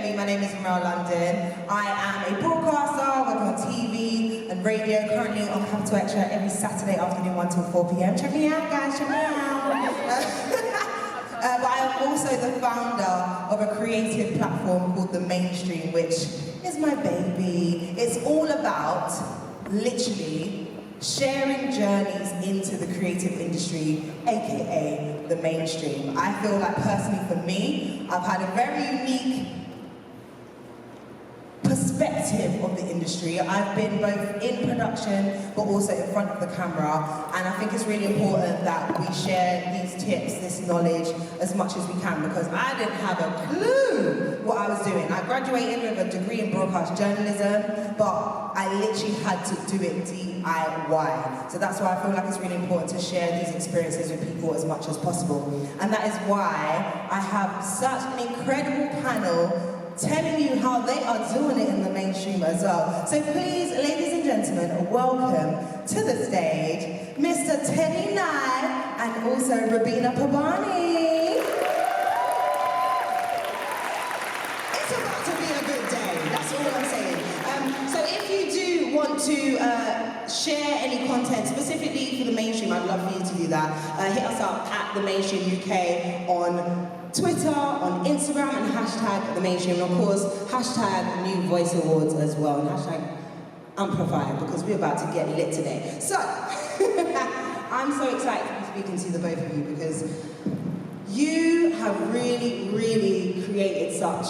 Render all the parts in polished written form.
me, my name is Remel London. I am a broadcaster, working on TV and radio, currently on Capital Extra every Saturday afternoon 1 till 4 p.m. Check me out, guys, check me out. But I am also the founder of a creative platform called The Mainstream, which is my baby. It's all about, literally, sharing journeys into the creative industry, aka the mainstream. I feel like personally for me, I've had a very unique perspective of the industry. I've been both in production but also in front of the camera, and I think it's really important that we share these tips, this knowledge as much as we can, because I didn't have a clue what I was doing. I graduated with a degree in broadcast journalism, but I literally had to do it DIY. So that's why I feel like it's really important to share these experiences with people as much as possible. And that is why I have such an incredible panel telling you how they are doing it in the mainstream as well. So please, ladies and gentlemen, welcome to the stage, Mr. Teddy Nygh and also Rubina Pabani. It's about to be a good day, that's all I'm saying. So if you do want to share any content specifically for the mainstream, I'd love for you to do that. Hit us up at The Mainstream UK on Twitter, on Instagram, and hashtag The Mainstream, and of course, hashtag New Voice Awards as well, and hashtag Amplify, because we're about to get lit today. So, I'm so excited to be speaking to the both of you, because you have really, really created such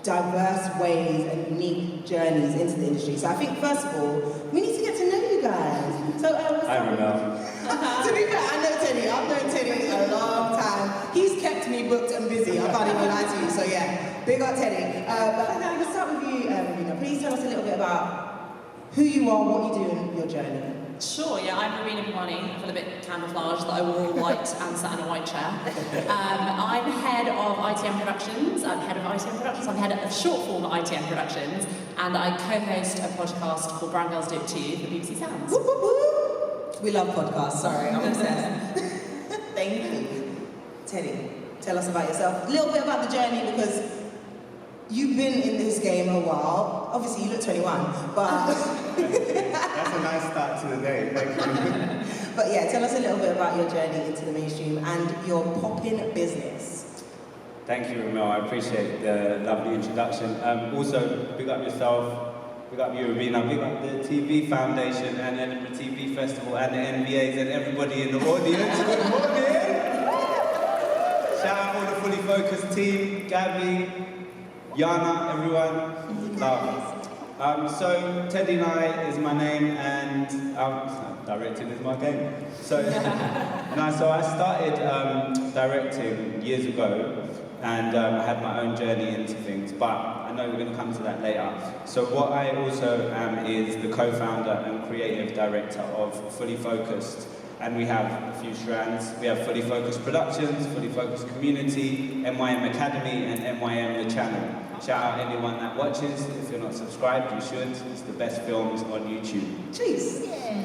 diverse ways and unique journeys into the industry. So I think, first of all, we need to get to know you guys. So, hi, Remel. To be fair, I know Teddy. I've known Teddy a long time. He's kept me booked and busy. I can't even lie to you. So yeah, big up Teddy. But let's start with you, Rubina. Please tell us a little bit about who you are, what you do, and your journey. Sure, yeah, I'm Rubina Pabani. I feel a bit camouflaged that I wore all white and sat in a white chair. I'm head of ITM Productions. I'm head of short form ITM Productions, and I co-host a podcast called Brown Girls Do It Too for BBC Sounds. Whoop, whoop, whoop. We love podcasts, sorry, I'm obsessed. Thank you. Teddy, tell us about yourself. A little bit about the journey, because you've been in this game a while. Obviously, you look 21, but... That's a nice start to the day, thank you. But yeah, tell us a little bit about your journey into the mainstream and your poppin' business. Thank you, Remel. I appreciate the lovely introduction. Also, big up yourself, big up you, Rubina, big up the TV Foundation and then the TV Festival and the NBAs and everybody in the audience. Good morning! Shout out all the Fully Focused team, Gabby, Yana, everyone. Love. So Teddy Nygh is my name, and directing is my game. So, so I started directing years ago, and I had my own journey into things, but I know we're going to come to that later. So what I also am is the co-founder and creative director of Fully Focused, and we have a few strands. We have Fully Focused Productions, Fully Focused Community, MYM Academy, and MYM The Channel. Shout out anyone that watches. If you're not subscribed, you should. It's the best films on YouTube. Jeez. Yeah.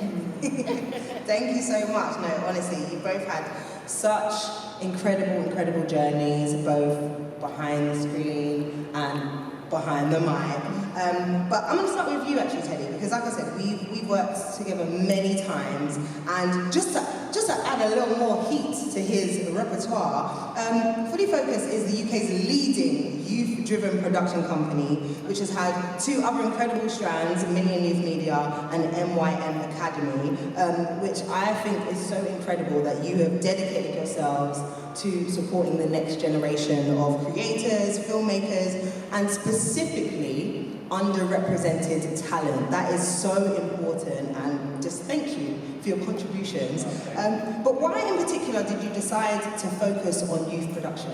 Thank you so much. No, honestly, you both had such incredible journeys, both behind the screen and behind the mic. But I'm going to start with you actually, Teddy, because like I said, we've worked together many times, and just to add a little more heat to his repertoire, Fully Focused is the UK's leading youth-driven production company, which has had two other incredible strands, Million Youth Media and MYM Academy, which I think is so incredible that you have dedicated yourselves to supporting the next generation of creators, filmmakers, and specifically underrepresented talent. That is so important, and just thank you for your contributions. But why in particular did you decide to focus on youth production?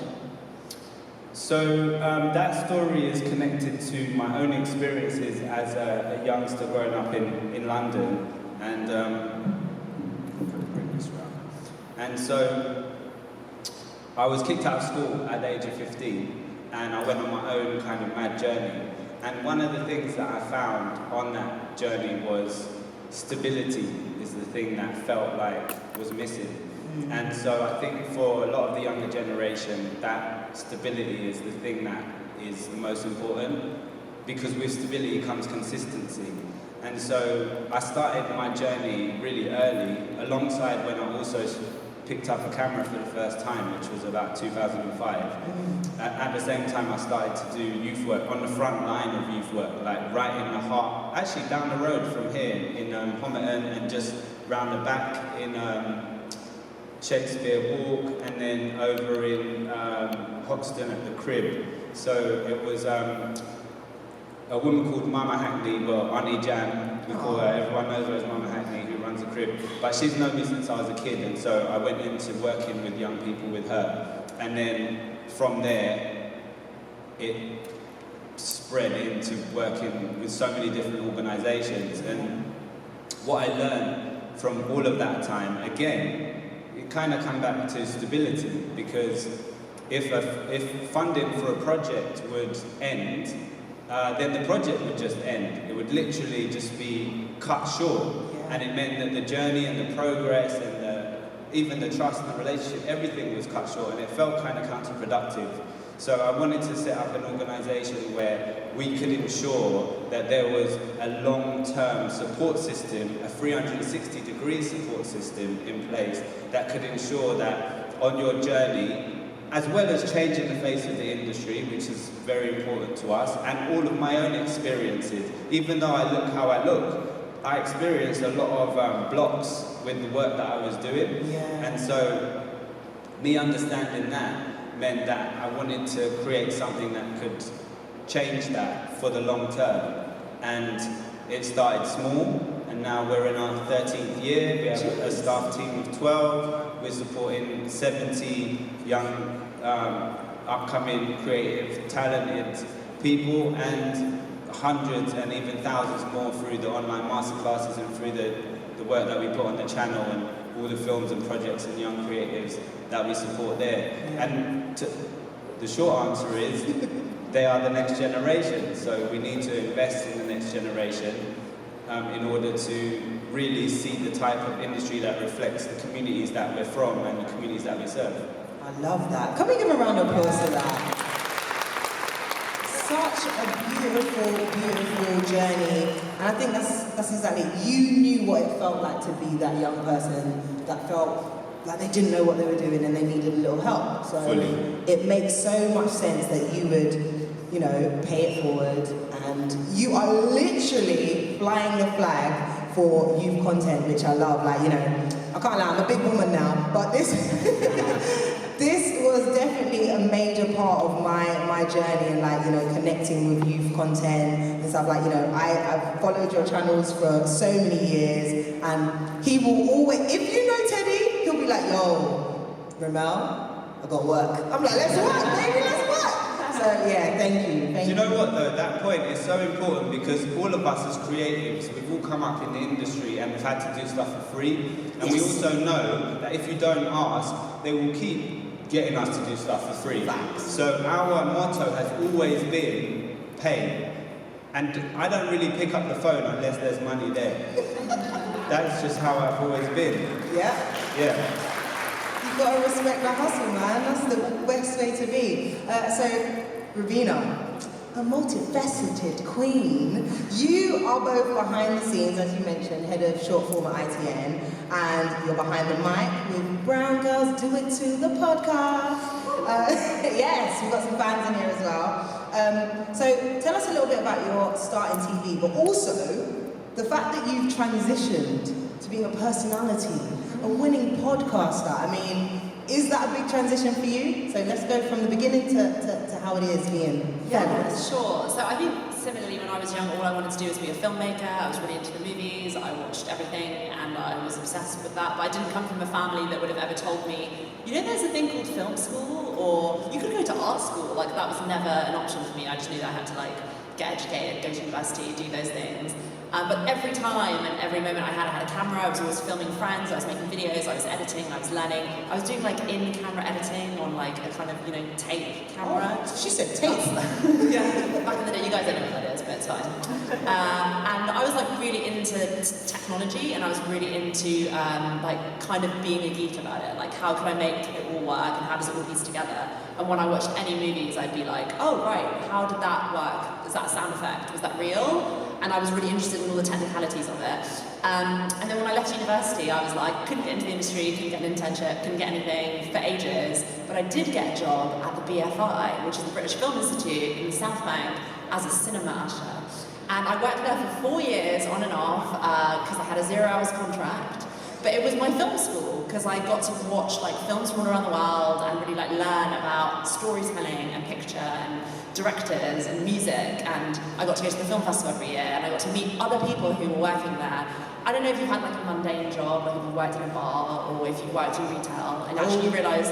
So that story is connected to my own experiences as a youngster growing up in London, and bring this round. And so I was kicked out of school at the age of 15, and I went on my own kind of mad journey. And one of the things that I found on that journey was stability is the thing that felt like was missing. Mm-hmm. And so I think for a lot of the younger generation, that stability is the thing that is most important, because with stability comes consistency. And so I started my journey really early, alongside when I also picked up a camera for the first time, which was about 2005. At the same time, I started to do youth work on the front line of youth work, like right in the heart, actually down the road from here in Homerton, and just round the back in Shakespeare Walk, and then over in Hoxton at the Crib. So it was a woman called Mama Hackney, well, Auntie Jan, we call her, everyone knows her as Mama Hackney, who runs the Crib. But she's known me since I was a kid, and so I went into working with young people with her. And then from there, it spread into working with so many different organisations. And what I learned from all of that time, again, it kind of come back to stability, because if funding for a project would end, then the project would just end. It would literally just be cut short. And it meant that the journey and the progress and even the trust and the relationship, everything was cut short, and it felt kind of counterproductive. So I wanted to set up an organisation where we could ensure that there was a long-term support system, a 360-degree support system in place that could ensure that on your journey, as well as changing the face of the industry, which is very important to us, and all of my own experiences. Even though I look how I look, I experienced a lot of blocks with the work that I was doing. And so, me understanding that meant that I wanted to create something that could change that for the long term. And it started small, and now we're in our 13th year. We have a staff team of 12. We're supporting 70 young, upcoming, creative, talented people, and hundreds and even thousands more through the online masterclasses and through the work that we put on the channel, and all the films and projects and young creatives that we support there. And the short answer is, they are the next generation, so we need to invest in the next generation in order to really see the type of industry that reflects the communities that we're from and the communities that we serve. I love that. Can we give a round of applause for that? Such a beautiful, beautiful journey. And I think that's exactly it. You knew what it felt like to be that young person that felt like they didn't know what they were doing and they needed a little help. So it makes so much sense that you would, pay it forward, and you are literally flying the flag for youth content, which I love. I can't lie, I'm a big woman now, but this this was definitely a major part of my journey, and connecting with youth content and stuff. I've followed your channels for so many years, and he will always, if you know Teddy, he'll be like, yo, Remel, I got work. I'm like, let's work, baby, let's work. So yeah, thank you. Do you know what though? That point is so important, because all of us as creatives, we've all come up in the industry and we've had to do stuff for free. And we also know that if you don't ask, they will keep getting us to do stuff for free. So our motto has always been pay. And I don't really pick up the phone unless there's money there. That's just how I've always been. Yeah? Yeah. You've got to respect the hustle, man. That's the best way to be. So, Rubina, a multifaceted queen. You are both behind the scenes, as you mentioned, head of short form at ITN, and you're behind the mic with Brown Girls Do It To the podcast. Yes, we've got some fans in here as well. So tell us a little bit about your start in TV, but also the fact that you've transitioned to being a personality, a winning podcaster. I mean, is that a big transition for you? So let's go from the beginning to how it is being feminist. Sure. So I think similarly, when I was young, all I wanted to do was be a filmmaker. I was really into the movies. I watched everything, and I was obsessed with that. But I didn't come from a family that would have ever told me, there's a thing called film school, or you could go to art school. That was never an option for me. I just knew that I had to get educated, go to university, do those things. But every time and every moment I had a camera. I was always filming friends, I was making videos, I was editing, I was learning. I was doing in-camera editing on a kind of, tape camera. Oh, she said tape. Yeah, back in the day, you guys don't know what that is, but it's fine. And I was really into technology, and I was really into kind of being a geek about it. How can I make it all work, and how does it all piece together? And when I watched any movies, I'd be like, oh, right, how did that work? Is that a sound effect? Was that real? And I was really interested in all the technicalities of it. And then when I left university, I was like, couldn't get into the industry, couldn't get an internship, couldn't get anything for ages. But I did get a job at the BFI, which is the British Film Institute in the South Bank, as a cinema usher. And I worked there for 4 years, on and off, because I had a 0 hours contract. But it was my film school, because I got to watch like films from all around the world and really like learn about storytelling and picture and directors and music. And I got to go to the film festival every year, and I got to meet other people who were working there. I don't know if you've had like a mundane job, like if you've worked in a bar or if you've worked in retail, and actually you realise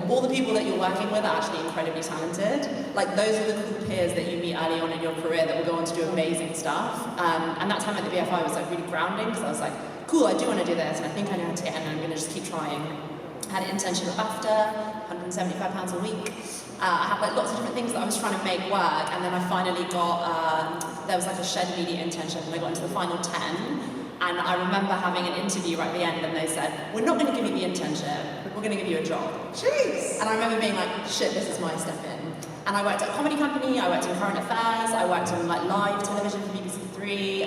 all the people that you're working with are actually incredibly talented. Like those are the cool peers that you meet early on in your career that will go on to do amazing stuff. And that time at the BFI was like really grounding, because I was like, cool, I do want to do this, and I think I know how to get in, and I'm going to just keep trying. I had an internship at BAFTA, £175 a week. I had like lots of different things that I was trying to make work, and then I finally got, there was like a shed media internship, and I got into the final 10. And I remember having an interview right at the end, and they said, we're not going to give you the internship, we're going to give you a job. Jeez! And I remember being like, shit, this is my step in. And I worked at a comedy company, I worked in current affairs, I worked on like live television for BBC Three,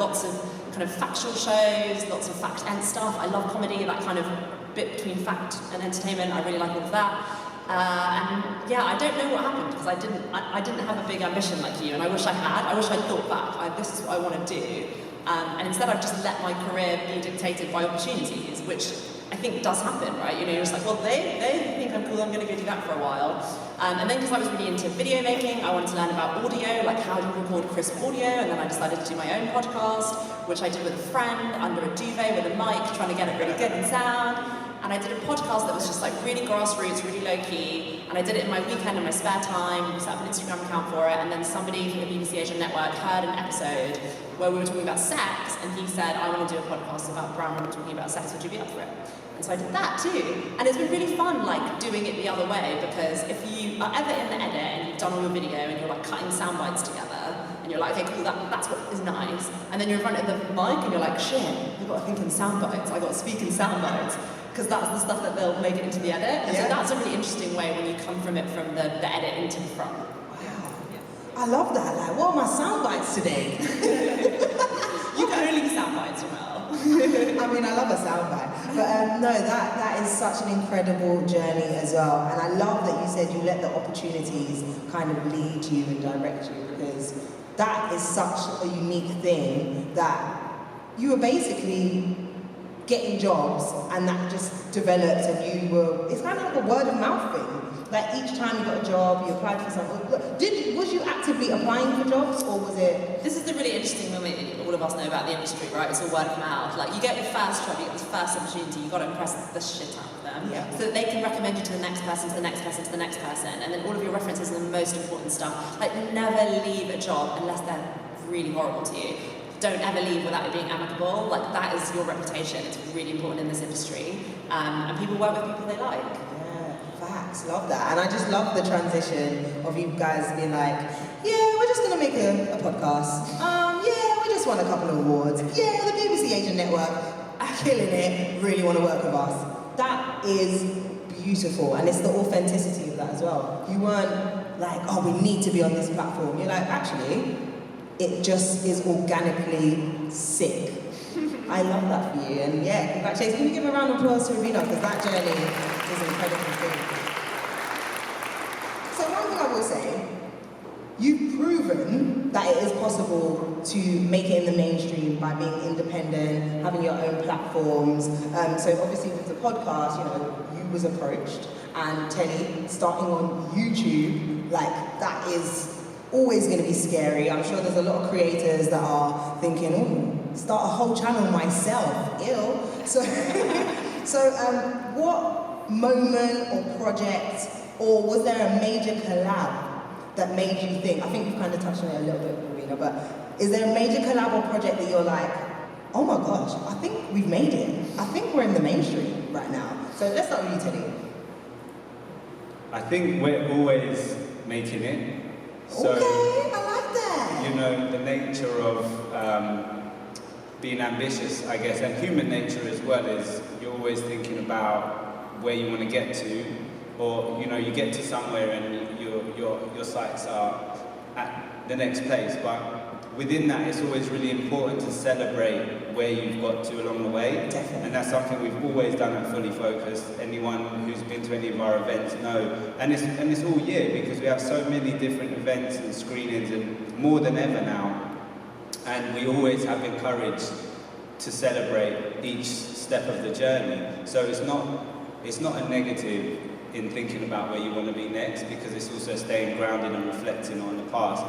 lots of kind of factual shows, lots of fact-end stuff. I love comedy, that kind of bit between fact and entertainment. I really like all of that. And yeah, I don't know what happened, because I didn't have a big ambition like you, and I wish I had. I wish I'd thought back, this is what I want to do. And instead I've just let my career be dictated by opportunities, which I think does happen, right? You know, you're just like, well, they think I'm cool, I'm going to go do that for a while. And then because I was really into video making, I wanted to learn about audio, like how to record crisp audio, and then I decided to do my own podcast, which I did with a friend, under a duvet with a mic, trying to get it really good in sound. And I did a podcast that was just like really grassroots, really low-key, and I did it in my weekend in my spare time, set up an Instagram account for it, and then somebody from the BBC Asian Network heard an episode where we were talking about sex, and he said, I want to do a podcast about brown women talking about sex, would you be up for it? And so I did that too. And it's been really fun, like, doing it the other way, because if you are ever in the edit and you've done all your video and you're like cutting sound bites together, and you're like, okay, cool, that's what is nice, and then you're in front of the mic and you're like, shit, I've got to think in sound bites, I've got to speak in sound bites, because that's the stuff that they'll make it into the edit. And so that's a really interesting way when you come from it from the edit into the front. Wow. I love that. Like, what are my sound bites today? You can only sound bites, Remel. I mean, I love a sound bite. But no, that is such an incredible journey as well. And I love that you said you let the opportunities kind of lead you and direct you, because that is such a unique thing, that you were basically getting jobs, and that just developed, and you were, it's kind of like a word of mouth thing. Like each time you got a job, you applied for something. Was you actively applying for jobs, or was it? This is the really interesting moment all of us know about the industry, right? It's all word of mouth. Like you get your first job, you get this first opportunity, you've got to impress the shit out of them. Yeah. So that they can recommend you to the next person, to the next person, to the next person, and then all of your references are the most important stuff. Like never leave a job unless they're really horrible to you. Don't ever leave without it being amicable. Like that is your reputation. It's really important in this industry. And people work with people they like. Yeah, facts. Love that. And I just love the transition of you guys being like, yeah, we're just gonna make a podcast. Yeah, we just won a couple of awards. Yeah, the BBC Asian Network are killing it. Really want to work with us. That is beautiful, and it's the authenticity of that as well. You weren't like, oh, we need to be on this platform. You're like, actually, it just is organically sick. I love that for you, and yeah, congratulations. Can you give a round of applause to Rubina, because that journey is an incredible thing. So one thing I will say, you've proven that it is possible to make it in the mainstream by being independent, having your own platforms. So obviously with the podcast, you know, you was approached, and Teddy starting on YouTube, like that is always going to be scary. I'm sure there's a lot of creators that are thinking, oh, start a whole channel myself, ew. So, what moment or project, or was there a major collab that made you think, I think you've kind of touched on it a little bit, Rubina, but is there a major collab or project that you're like, oh my gosh, I think we've made it. I think we're in the mainstream right now. So let's start with you, Teddy. I think we're always making it. So, okay, I like that. You know, the nature of being ambitious, I guess, and human nature as well, is you're always thinking about where you want to get to, or you know, you get to somewhere and your sights are at the next place. But within that, it's always really important to celebrate where you've got to along the way. Definitely. And that's something we've always done at Fully Focused. Anyone who's been to any of our events know. And it's all year, because we have so many different events and screenings, and more than ever now. And we always have encouraged to celebrate each step of the journey. So it's not a negative in thinking about where you want to be next, because it's also staying grounded and reflecting on the past.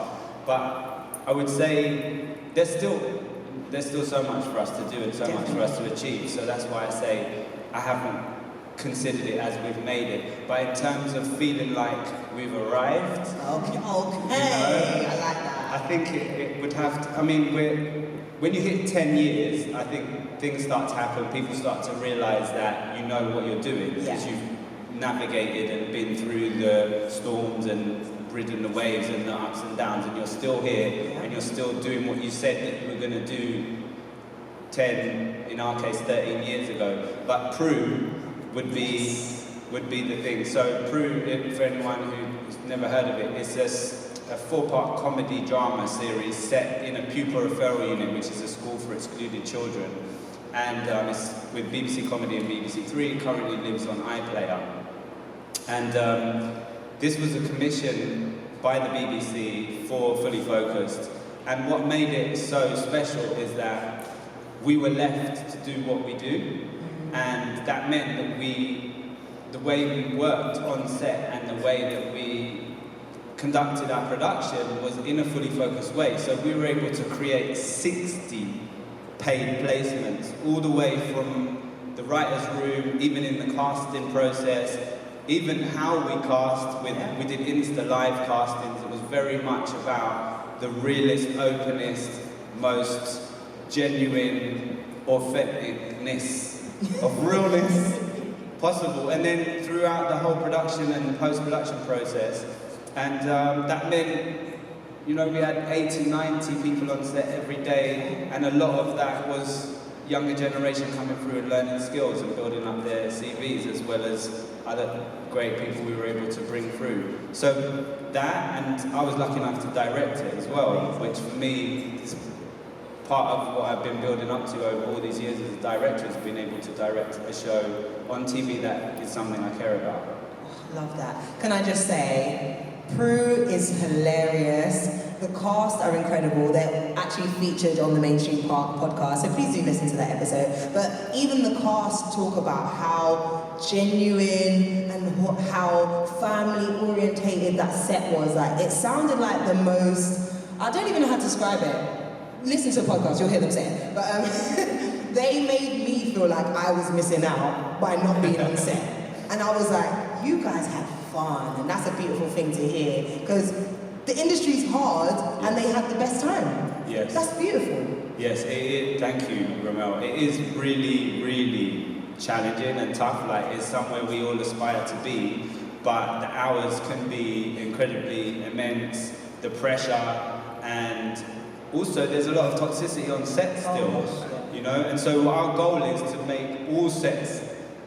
But I would say there's still so much for us to do and so much for us to achieve. So that's why I say I haven't considered it as we've made it. But in terms of feeling like we've arrived, Okay, you know, I like that. I think it would have to, I mean, when you hit 10 years, I think things start to happen. People start to realise that you know what you're doing, because you've navigated and been through the storms and ridden the waves and the ups and downs, and you're still here and you're still doing what you said that you were going to do 10, in our case 13 years ago. But Prue would be the thing. So Prue, for anyone who's never heard of it, it's a 4-part comedy drama series set in a pupil referral unit, which is a school for excluded children. And it's with BBC Comedy and BBC Three. It currently lives on iPlayer. And this was a commission by the BBC for Fully Focused. And what made it so special is that we were left to do what we do. And that meant that the way we worked on set and the way that we conducted our production was in a fully focused way. So we were able to create 60 paid placements, all the way from the writer's room, even in the casting process, even how we cast. We did Insta live castings. It was very much about the realest, openest, most genuine authenticness of realness possible. And then throughout the whole production and the post-production process, and that meant, you know, we had 80, 90 people on set every day, and a lot of that was younger generation coming through and learning skills and building up their CVs, as well as other great people we were able to bring through. So that, and I was lucky enough to direct it as well, which for me is part of what I've been building up to over all these years as a director, has been able to direct a show on TV that is something I care about. Love that. Can I just say, Prue is hilarious. The cast are incredible. They're actually featured on the Mainstream Park podcast, so please do listen to that episode. But even the cast talk about how genuine and how family-orientated that set was. Like, it sounded like the most, I don't even know how to describe it. Listen to the podcast, you'll hear them say it. But they made me feel like I was missing out by not being on set. And I was like, you guys had fun, and that's a beautiful thing to hear, because the industry's hard and they had the best time. Yes. That's beautiful. Yes, thank you, Remel. It is really, really challenging and tough. Like, it's somewhere we all aspire to be, but the hours can be incredibly immense, the pressure, and also there's a lot of toxicity on set still, you know? And so our goal is to make all sets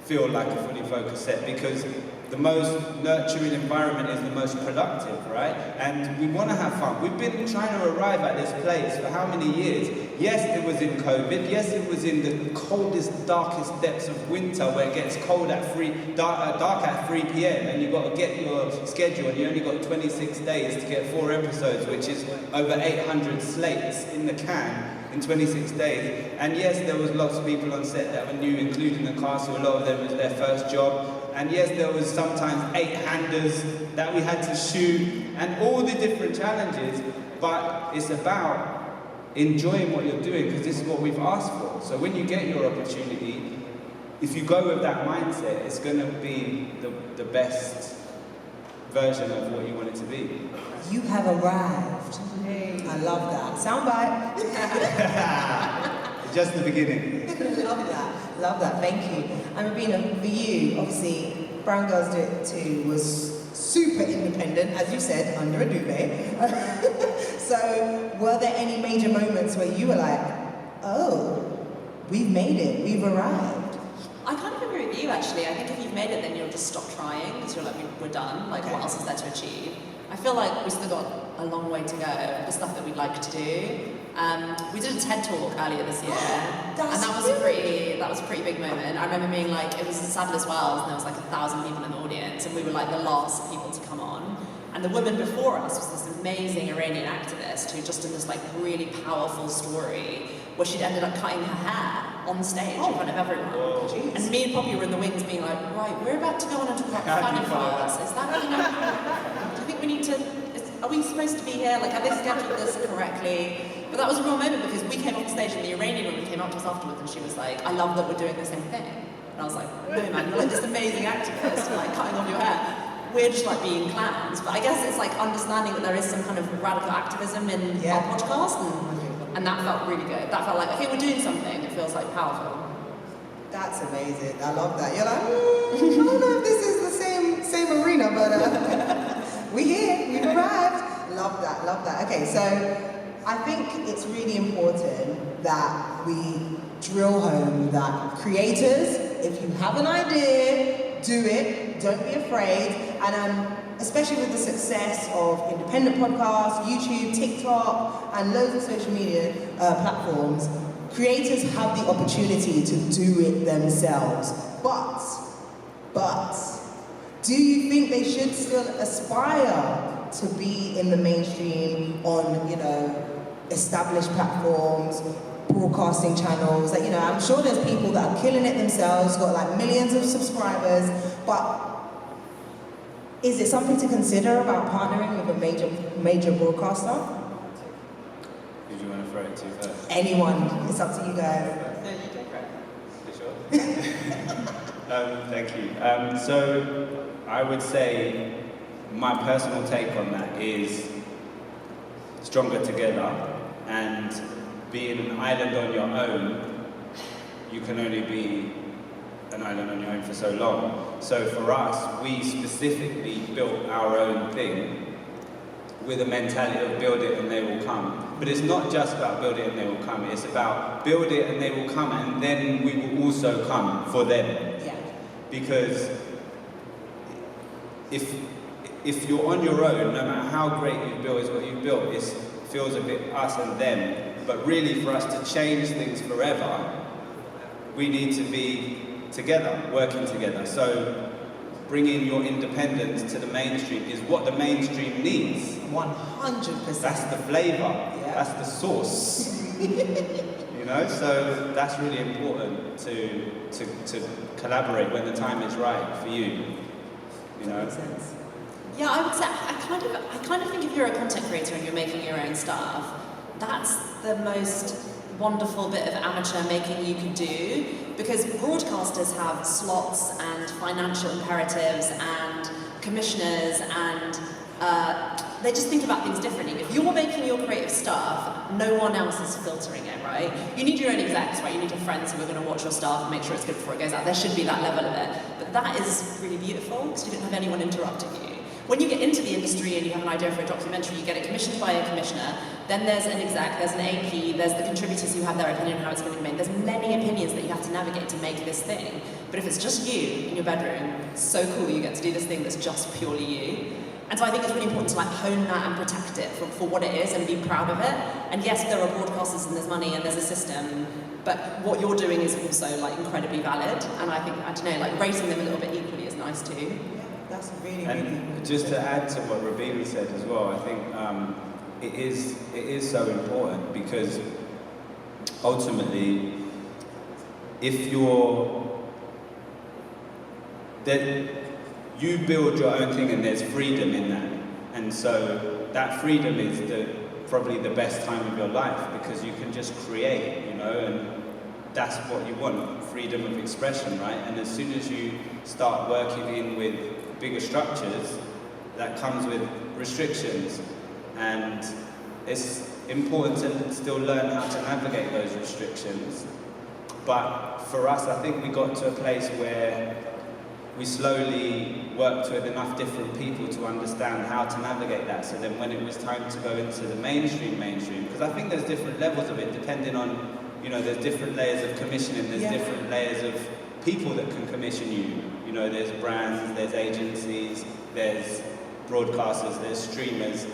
feel like a fully focused set, because the most nurturing environment is the most productive, right? And we want to have fun. We've been trying to arrive at this place for how many years? Yes, it was in COVID. Yes, it was in the coldest, darkest depths of winter, where it gets cold at dark at 3 p.m. and you've got to get your schedule, and you only got 26 days to get 4 episodes, which is over 800 slates in the can in 26 days. And yes, there was lots of people on set that were new, including the cast, who a lot of them was their first job. And yes, there was sometimes 8-handers that we had to shoot, and all the different challenges, but it's about enjoying what you're doing, because this is what we've asked for. So when you get your opportunity, if you go with that mindset, it's going to be the best version of what you want it to be. You have arrived. I love that. Soundbite. Just the beginning. Love that, thank you. And Rubina, for you, obviously, Brown Girls Do It Too was super independent, as you said, under a duvet. So, were there any major moments where you were like, oh, we've made it, we've arrived? I kind of agree with you, actually. I think if you've made it, then you'll just stop trying, because you're like, we're done. Like, what else is there to achieve? I feel like we've still got a long way to go, the stuff that we'd like to do. We did a TED Talk earlier this year, and that was a pretty big moment. I remember being like, it was in Sadler's Wells, and there was like 1,000 people in the audience, and we were like the last people to come on. And the woman before us was this amazing Iranian activist who just did this like really powerful story where she'd ended up cutting her hair on stage in front of everyone. And me and Poppy were in the wings being like, right, we're about to go on and talk about funny farts. Is that do you think we need to, are we supposed to be here? Like, have they scheduled this correctly? But that was a real moment because we came off the stage and the Iranian woman came up to us afterwards and she was like, I love that we're doing the same thing. And I was like, no man, you're like this amazing activist, like cutting off your hair. We're just like being clowns. But I guess it's like understanding that there is some kind of radical activism in our podcast, and that felt really good. That felt like, okay, we're doing something. It feels like powerful. That's amazing. I love that. You're like, I don't know if this is the same arena, but we're here. We've arrived. Love that. Love that. Okay, so I think it's really important that we drill home that creators, if you have an idea, do it. Don't be afraid. And especially with the success of independent podcasts, YouTube, TikTok, and loads of social media platforms, creators have the opportunity to do it themselves. But, do you think they should still aspire to be in the mainstream on, established platforms, broadcasting channels? Like, I'm sure there's people that are killing it themselves, got like millions of subscribers, but is it something to consider about partnering with a major broadcaster? Who do you want to throw it to first? Anyone. It's up to you guys. No, you go for it. You sure? Thank you. So I would say my personal take on that is stronger together, and being an island on your own, you can only be an island on your own for so long. So for us, we specifically built our own thing with a mentality of build it and they will come. But it's not just about build it and they will come, it's about build it and they will come, and then we will also come for them. Yeah. Because if you're on your own, no matter how great you've built is what you've built, it feels a bit us and them. But really, for us to change things forever, we need to be together, working together. So bringing your independence to the mainstream is what the mainstream needs. 100%. That's the flavour, that's the sauce. So that's really important to collaborate when the time is right for you. Makes sense. Yeah, I would say I kind of think if you're a content creator and you're making your own stuff, that's the most wonderful bit of amateur making you can do, because broadcasters have slots and financial imperatives and commissioners, and they just think about things differently. If you're making your creative stuff, no one else is filtering it, right? You need your own execs, right? You need your friends who are going to watch your stuff and make sure it's good before it goes out. There should be that level of it. But that is really beautiful, because you don't have anyone interrupting you. When you get into the industry and you have an idea for a documentary, you get it commissioned by a commissioner, then there's an exec, there's an AP, there's the contributors who have their opinion on how it's going to be made. There's many opinions that you have to navigate to make this thing. But if it's just you in your bedroom, it's so cool you get to do this thing that's just purely you. And so I think it's really important to like hone that and protect it for what it is and be proud of it. And yes, there are broadcasters and there's money and there's a system, but what you're doing is also like incredibly valid. And I think, I don't know, like rating them a little bit equally is nice too. That's really, And just to add to what Rubina said as well, I think it is so important, because ultimately, if you build your own thing and there's freedom in that, and so that freedom is probably the best time of your life, because you can just create, and that's what you want, freedom of expression, right? And as soon as you start working in with bigger structures, that comes with restrictions, and it's important to still learn how to navigate those restrictions. But for us, I think we got to a place where we slowly worked with enough different people to understand how to navigate that. So then when it was time to go into the mainstream, because I think there's different levels of it, depending on, there's different layers of commissioning, there's different layers of people that can commission you. You know, there's brands, there's agencies, there's broadcasters, there's streamers,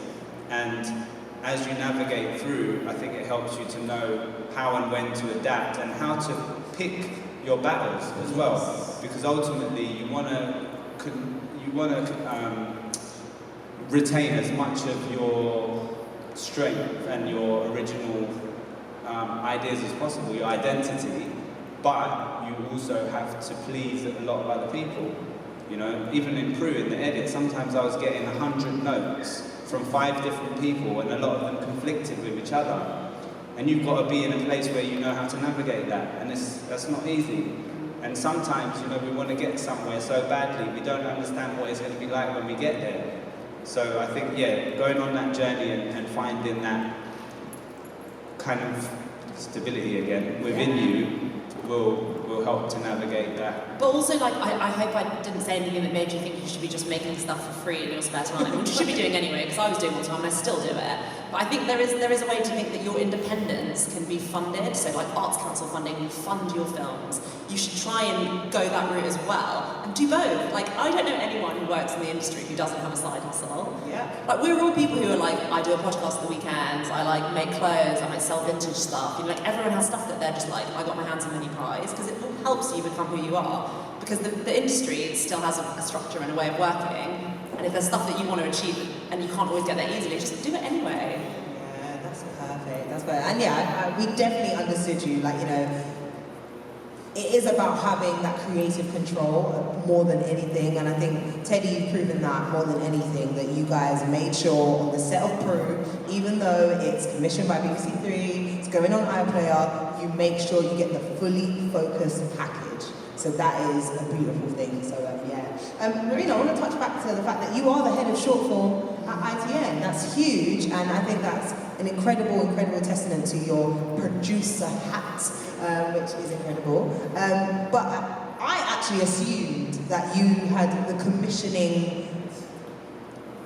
and as you navigate through, I think it helps you to know how and when to adapt and how to pick your battles as well, because ultimately you want to retain as much of your strength and your original ideas as possible, your identity, but you also have to please a lot of other people. You know, even in Peru, in the edit, sometimes I was getting 100 notes from 5 different people, and a lot of them conflicted with each other. And you've got to be in a place where you know how to navigate that, and that's not easy. And sometimes, you know, we want to get somewhere so badly, we don't understand what it's going to be like when we get there. So I think, yeah, going on that journey and finding that kind of stability again within you will help to navigate that. But also, like, I hope I didn't say anything that made you think you should be just making stuff for free in your spare time, which you should be doing anyway, because I was doing it all the time and I still do it. But I think there is a way to think that your independence can be funded. So, like, Arts Council funding, you fund your films. You should try and go that route as well, and do both. Like, I don't know anyone who works in the industry who doesn't have a side hustle. Yeah. Like, we're all people who are like, I do a podcast on the weekends, I like make clothes, I might sell vintage stuff. You know, like, everyone has stuff that they're just like, I got my hands on mini pies, because it all helps you become who you are. Because the industry still has a structure and a way of working, and if there's stuff that you want to achieve and you can't always get there easily, just do it anyway. Yeah, that's perfect. That's perfect. And yeah, we definitely understood you. Like, you know, it is about having that creative control more than anything, and I think Teddy, you've proven that more than anything, that you guys made sure on the set of Peru, even though it's commissioned by BBC Three, it's going on iPlayer, you make sure you get the fully focused package. So that is a beautiful thing. So yeah. Rubina, I want to touch back to the fact that you are the head of short form at ITN. That's huge, and I think that's an incredible testament to your producer hat, which is incredible. But I actually assumed that you had the commissioning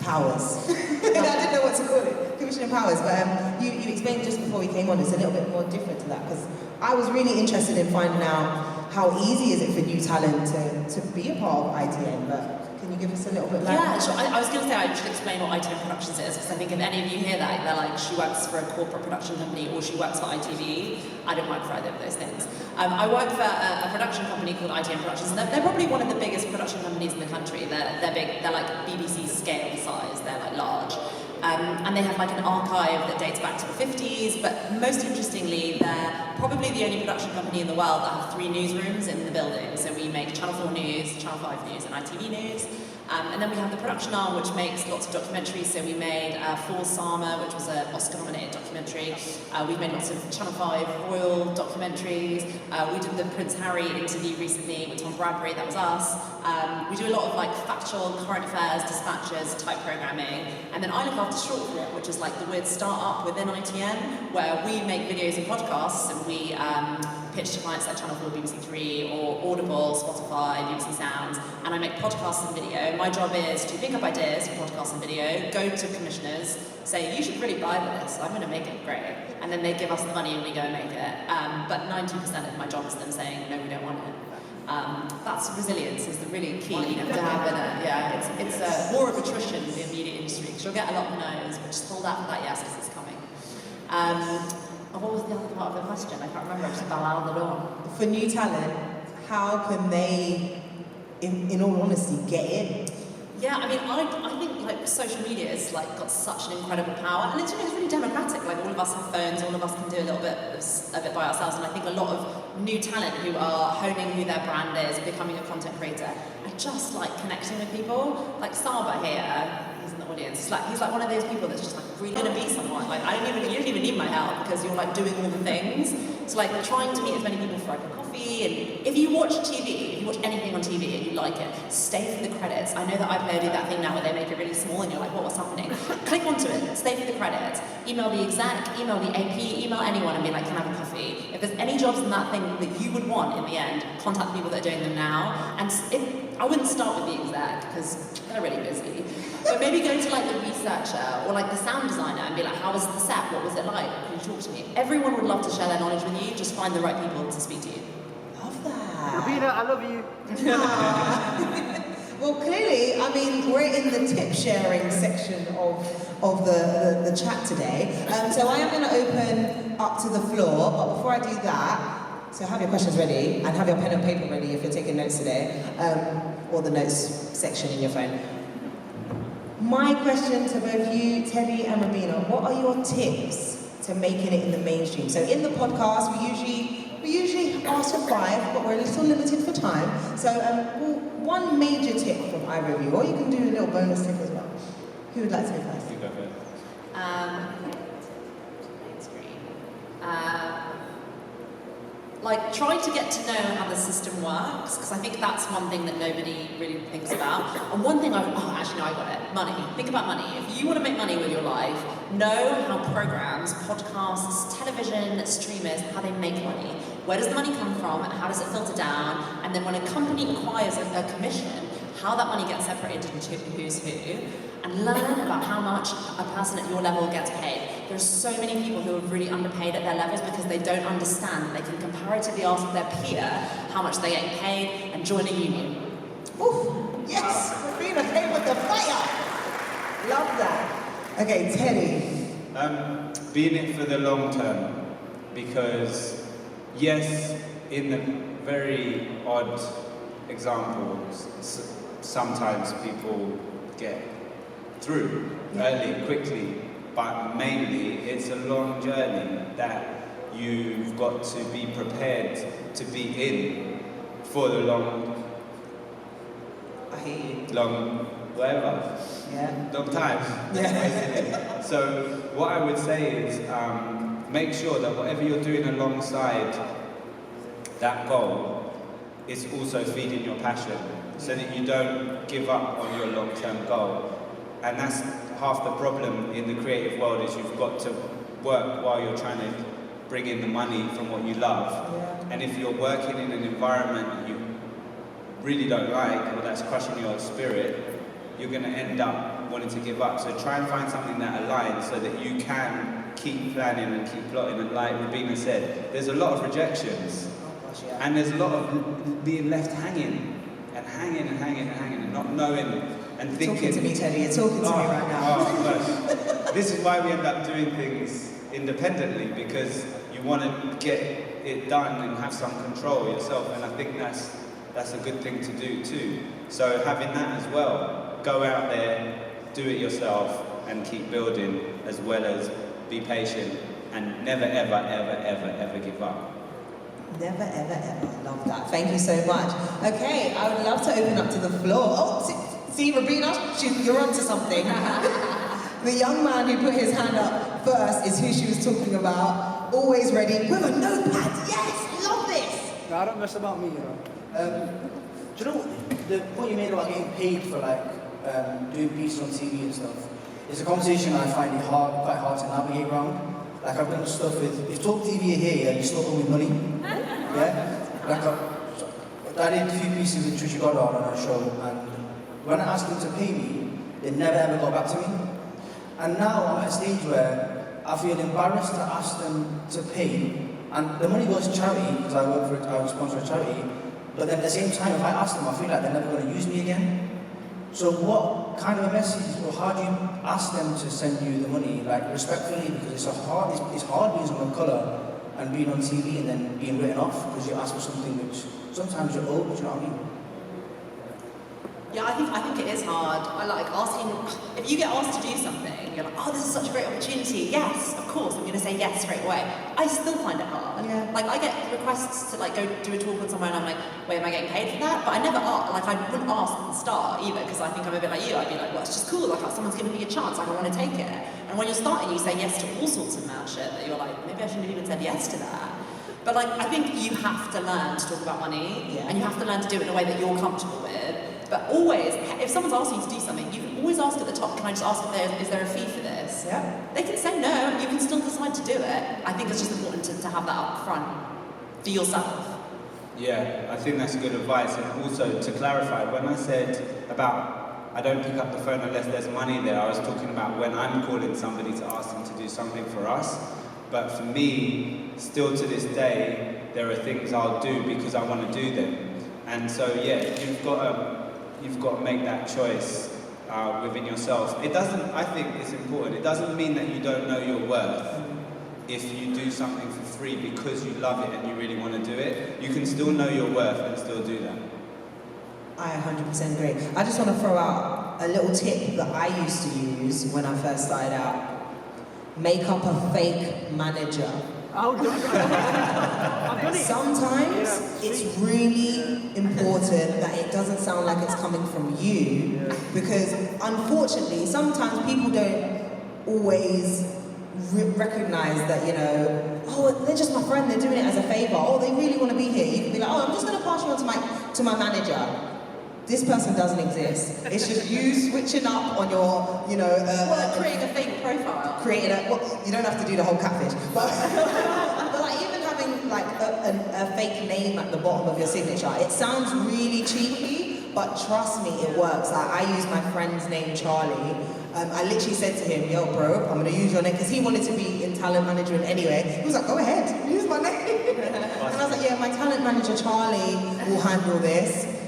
powers. I didn't know what to call it, commissioning powers. But you explained just before we came on, it's a little bit more different to that, because I was really interested in finding out how easy is it for new talent to be a part of ITN, but can you give us a little bit like Yeah, sure. I was going to say I should explain what ITN Productions is, because I think if any of you hear that, they're like, she works for a corporate production company or she works for ITV. I don't work for either of those things. I work for a production company called ITN Productions. They're probably one of the biggest production companies in the country. They're big. They're like BBC scale size. They're like large. And they have like an archive that dates back to the 50s, but most interestingly, they're probably the only production company in the world that have 3 newsrooms in the building. So we make Channel 4 News, Channel 5 News, and ITV News. And then we have the production arm, which makes lots of documentaries. So we made For Sama, which was an Oscar-nominated documentary. We've made lots of Channel 5 royal documentaries. We did the Prince Harry interview recently with Tom Bradbury, that was us. We do a lot of like factual current affairs, dispatches type programming. And then I look after short form, which is like the weird start-up within ITN, where we make videos and podcasts, and we pitch to clients like Channel 4, BBC 3, or Audible, Spotify, BBC Sounds, and I make podcasts and video. My job is to pick up ideas for podcasts and video, go to commissioners, say, you should really buy this, I'm going to make it great. And then they give us the money and we go and make it. But 90% of my job is them saying, no, we don't want it. That's resilience is the really key to have in it. Yeah, it's a war of attrition in the media industry, because you'll get a lot of no's, but just hold out for that yes, because it's coming. What was the other part of the question? I can't remember, I just ballowed it on. For new talent, how can they, in all honesty, get in? Yeah, I mean, I think like social media has like got such an incredible power, and it's really democratic. Like all of us have phones, all of us can do a little bit of it by ourselves, and I think a lot of new talent who are honing who their brand is, becoming a content creator, are just like connecting with people. Like Saba here, he's in the audience. He's like one of those people that's just like really gonna be someone. Like you don't even need my help because you're like doing all the things. So like trying to meet as many people for like a coffee, and if you watch TV, if you watch anything on TV and you like it, stay for the credits. I know that iPlayer do that thing now where they make it really small and you're like, what's happening? Click onto it, stay for the credits, email the exec, email the AP, email anyone and be like, can I have a coffee? If there's any jobs in that thing that you would want in the end, contact the people that are doing them now. And I wouldn't start with the exec because they're really busy. But maybe go to like the researcher or like the sound designer and be like, how was the set? What was it like? Can you talk to me? Everyone would love to share their knowledge with you. Just find the right people to speak to you. Love that. Rubina, I love you. Well, clearly, I mean, we're in the tip sharing section of the chat today. So I am going to open up to the floor, but before I do that, so have your questions ready and have your pen and paper ready if you're taking notes today, or the notes section in your phone. My question to both you, Teddy and Rubina, what are your tips to making it in the mainstream? So in the podcast, we usually ask for 5, but we're a little limited for time. So one major tip from either of you, or you can do a little bonus tip as well. Who would like to go first? You go first. Like, try to get to know how the system works, because I think that's one thing that nobody really thinks about. And one thing I got it. Money. Think about money. If you want to make money with your life, know how programs, podcasts, television, streamers, how they make money. Where does the money come from, and how does it filter down? And then when a company acquires a commission, how that money gets separated into who's who, and learn about how much a person at your level gets paid. There's so many people who are really underpaid at their levels because they don't understand that they can comparatively ask their peer how much they get paid and join a union. Ooh, yes! Rubina came with the fire! Love that. Okay, Teddy. Be in it for the long term, because yes, in the very odd examples, sometimes people get through early, quickly, but mainly it's a long journey that you've got to be prepared to be in for the long, whatever, long time. Yeah. So what I would say is make sure that whatever you're doing alongside that goal is also feeding your passion, so that you don't give up on your long-term goal. And that's half the problem in the creative world, is you've got to work while you're trying to bring in the money from what you love. And if you're working in an environment you really don't like, or that's crushing your spirit, you're going to end up wanting to give up. So try and find something that aligns so that you can keep planning and keep plotting. And like Rubina said, there's a lot of rejections. And there's a lot of being left hanging and not knowing and thinking. Talking to me, Teddy. You're talking to me right now. This is why we end up doing things independently, because you want to get it done and have some control yourself. And I think that's a good thing to do too. So having that as well, go out there, do it yourself, and keep building, as well as be patient and never, ever, ever, ever, ever give up. Never, ever, ever. Love that. Thank you so much. Okay, I would love to open up to the floor. Oh, see Rubina, you're onto something. The young man who put his hand up first is who she was talking about. Always ready with a notepad. Yes, love this. No, I don't mess about me, you know. Do you know the point you made about getting paid for doing pieces on TV and stuff? It's a conversation I find it quite hard to navigate around. Like, I've done stuff with, if Talk TV are here, you still owe me money. I did a few pieces with Trisha Goddard on our show, and when I asked them to pay me, they never ever got back to me. And now I'm at a stage where I feel embarrassed to ask them to pay, and the money goes to charity, because I sponsor a charity, but then at the same time, if I ask them, I feel like they're never going to use me again. So what kind of a message, or how do you ask them to send you the money, respectfully, because it's hard being someone of colour and being on TV and then being written off because you ask for something which sometimes you're owed, you know what I mean? Yeah, I think it is hard. I like asking, if you get asked to do something, you're like, oh, this is such a great opportunity. Yes, of course, I'm going to say yes straight away. I still find it hard. Yeah. Like, I get requests to go do a talk with someone, and I'm like, wait, am I getting paid for that? But I never ask, I wouldn't ask at the start either, because I think I'm a bit like you. I'd be like, well, it's just cool. Someone's giving me a chance. I want to take it. And when you're starting, you say yes to all sorts of mad shit that you're like, maybe I shouldn't have even said yes to that. But I think you have to learn to talk about money, and you have to learn to do it in a way that you're comfortable with. But always, if someone's asking you to do something, you can always ask at the top, can I just ask if is there a fee for this? Yeah. They can say no, and you can still decide to do it. I think it's just important to have that up front for yourself. Yeah, I think that's good advice. And also, to clarify, when I said about I don't pick up the phone unless there's money there, I was talking about when I'm calling somebody to ask them to do something for us. But for me, still to this day, there are things I'll do because I want to do them. And so yeah, you've got to make that choice within yourself. It doesn't. I think it's important. It doesn't mean that you don't know your worth. If you do something for free because you love it and you really want to do it, you can still know your worth and still do that. I 100% agree. I just want to throw out a little tip that I used to use when I first started out. Make up a fake manager. Oh, Sometimes it's really important that it doesn't sound like it's coming from you, because unfortunately sometimes people don't always recognize that, you know, oh, they're just my friend, they're doing it as a favor, oh, they really want to be here. You can be like, oh, I'm just going to pass you on to my manager. This person doesn't exist. It's just you switching up on your, you know... creating a fake profile. Well, you don't have to do the whole catfish, but like even having like a fake name at the bottom of your signature, it sounds really cheeky, but trust me, it works. Like, I use my friend's name, Charlie. I literally said to him, yo bro, I'm gonna use your name, because he wanted to be in talent management anyway. He was like, go ahead, use my name. And I was like, yeah, my talent manager, Charlie, will handle this.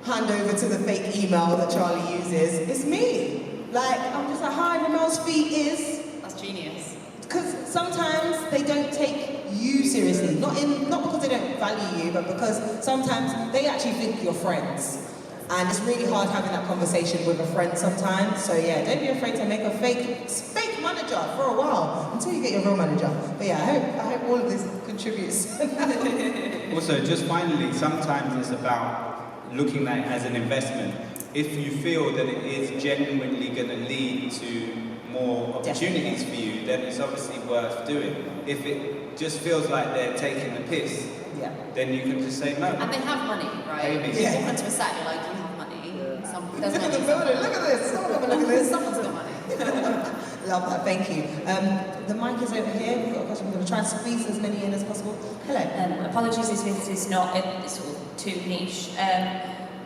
Hand over to the fake email that Charlie uses. It's me. Like, I'm just like, hi, Remel's feet is... That's genius. Because sometimes they don't take you seriously. Not because they don't value you, but because sometimes they actually think you're friends. And it's really hard having that conversation with a friend sometimes. So yeah, don't be afraid to make a fake manager for a while until you get your real manager. But yeah, I hope all of this contributes. Also, just finally, sometimes it's about looking at it as an investment. If you feel that it is genuinely going to lead to more opportunities for you, then it's obviously worth doing. If it just feels like they're taking the piss, then you can just say no. And they have money, right? Maybe. You walk into a set, you're like, you have money. There's Look at money. the building, look at this. Look at this. Someone's got money. Love that, thank you. The mic is over here. We've got a question. We're going to try and squeeze as many in as possible. Hello. Apologies if this is not sort of too niche,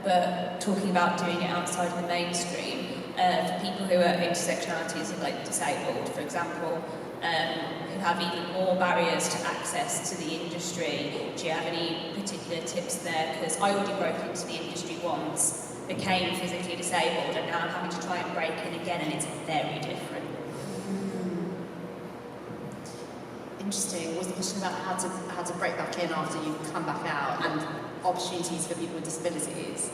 but talking about doing it outside of the mainstream, for people who are intersectionalities, like disabled, for example, who have even more barriers to access to the industry, do you have any particular tips there? Because I already broke into the industry once, became physically disabled, and now I'm having to try and break in again, and it's very different. Interesting. Was the question about how to break back in after you come back out, and opportunities for people with disabilities?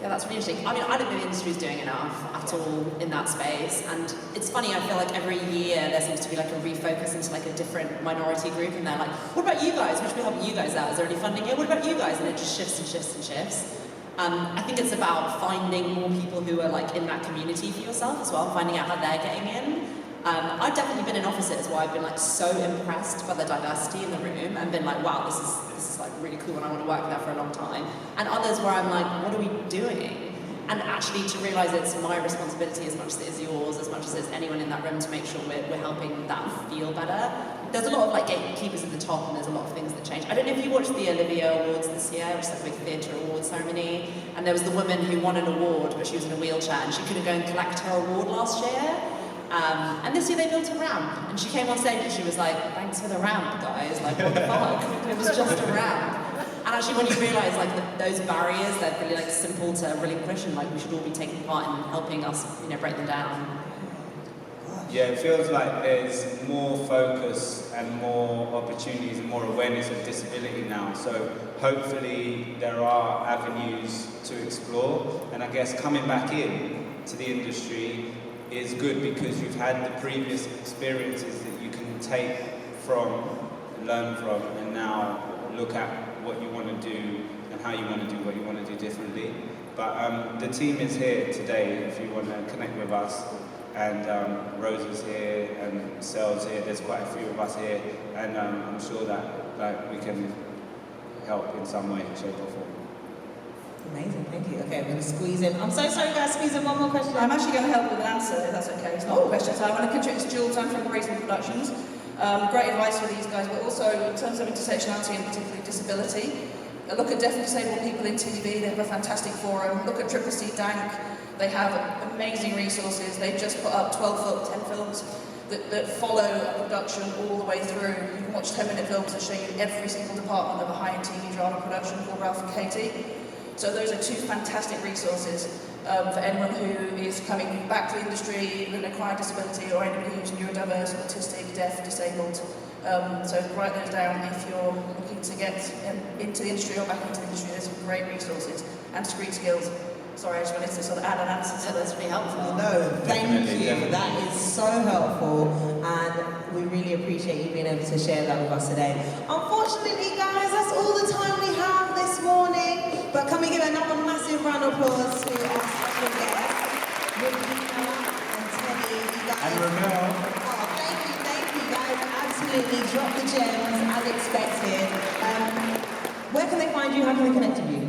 Yeah, that's really interesting. I mean, I don't think the industry is doing enough at all in that space, and it's funny, I feel like every year there seems to be like a refocus into like a different minority group, and they're like, what about you guys? We should be helping you guys out. Is there any funding here? What about you guys? And it just shifts and shifts and shifts. I think it's about finding more people who are like in that community for yourself as well, finding out how they're getting in. I've definitely been in offices where I've been like so impressed by the diversity in the room and been like, wow, this is like really cool and I want to work there for a long time. And others where I'm like, what are we doing? And actually to realise it's my responsibility as much as it is yours, as much as it's anyone in that room to make sure we're helping that feel better. There's a lot of like gatekeepers at the top and there's a lot of things that change. I don't know if you watched the Olivia Awards this year, which is like a big theatre awards ceremony, and there was the woman who won an award but she was in a wheelchair and she couldn't go and collect her award last year. And this year they built a ramp, and she came on stage and she was like, thanks for the ramp, guys, like what the fuck, it was just a ramp. And actually when you realise like those barriers, they're really like simple to relinquish, and like we should all be taking part in helping us, break them down. Yeah, it feels like there's more focus and more opportunities and more awareness of disability now. So hopefully there are avenues to explore, and I guess coming back in to the industry is good because you've had the previous experiences that you can take from, learn from, and now look at what you want to do and how you want to do what you want to do differently. But the team is here today if you want to connect with us, and Rose is here and Sel's here. There's quite a few of us here, and I'm sure that we can help in some way, shape or form. Amazing, thank you. Okay, I'm going to squeeze in. I'm so sorry, guys, squeeze in one more question. I'm actually going to help with an answer, if that's okay. It's not a question. So I'm going to contribute to Jules. I'm from Reasonable Productions. Great advice for these guys, but also in terms of intersectionality and particularly disability, look at deaf and disabled people in TV. They have a fantastic forum. Look at Triple C Dank. They have amazing resources. They've just put up 12 10 films that follow a production all the way through. You can watch 10-minute films that show you every single department of a high-end TV drama production called Ralph and Katie. So those are two fantastic resources for anyone who is coming back to the industry with an acquired disability or anybody who's neurodiverse, autistic, deaf, disabled. So write those down if you're looking to get into the industry or back into the industry. There's some great resources and screen skills. Sorry, I just wanted to sort of add an answer. So that's really helpful. No, thank Definitely, you. definitely. That is so helpful, and we really appreciate you being able to share that with us today. Unfortunately, guys, that's all the time we have this morning. But can we give another massive round of applause to our special guests, Rubina and Teddy. You guys. And Remel. Oh, thank you, guys. Absolutely dropped the gems as expected. Where can they find you? How can they connect with you?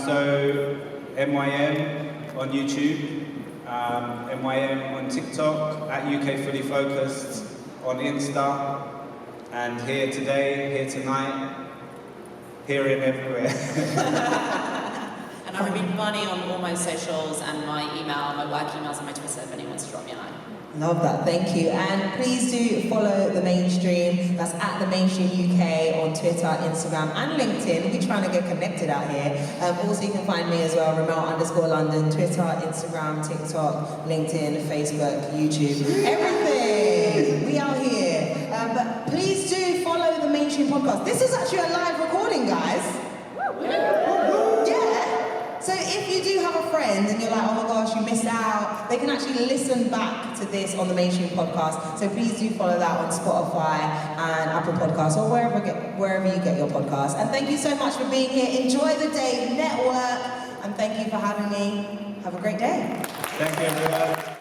So MYM on YouTube, MYM on TikTok, at UK Fully Focused on Insta, and here today, here tonight, here and everywhere. And I'm Rubina Pabani on all my socials and my email, my work emails and my Twitter if anyone wants to drop me a line. Love that, thank you. And please do follow The Mainstream. That's at The Mainstream UK on Twitter, Instagram and LinkedIn. We're trying to get connected out here. Also you can find me as well, Remel_London, Twitter, Instagram, TikTok, LinkedIn, Facebook, YouTube, everything. We out here. But please do follow The Mainstream podcast. This is actually a live recording, guys. Yeah. So if you do have a friend and you're like, oh my gosh, you missed out, they can actually listen back to this on the Mainstream podcast. So please do follow that on Spotify and Apple Podcasts or wherever you get your podcasts. And thank you so much for being here. Enjoy the day, network, and thank you for having me. Have a great day. Thank you, everyone.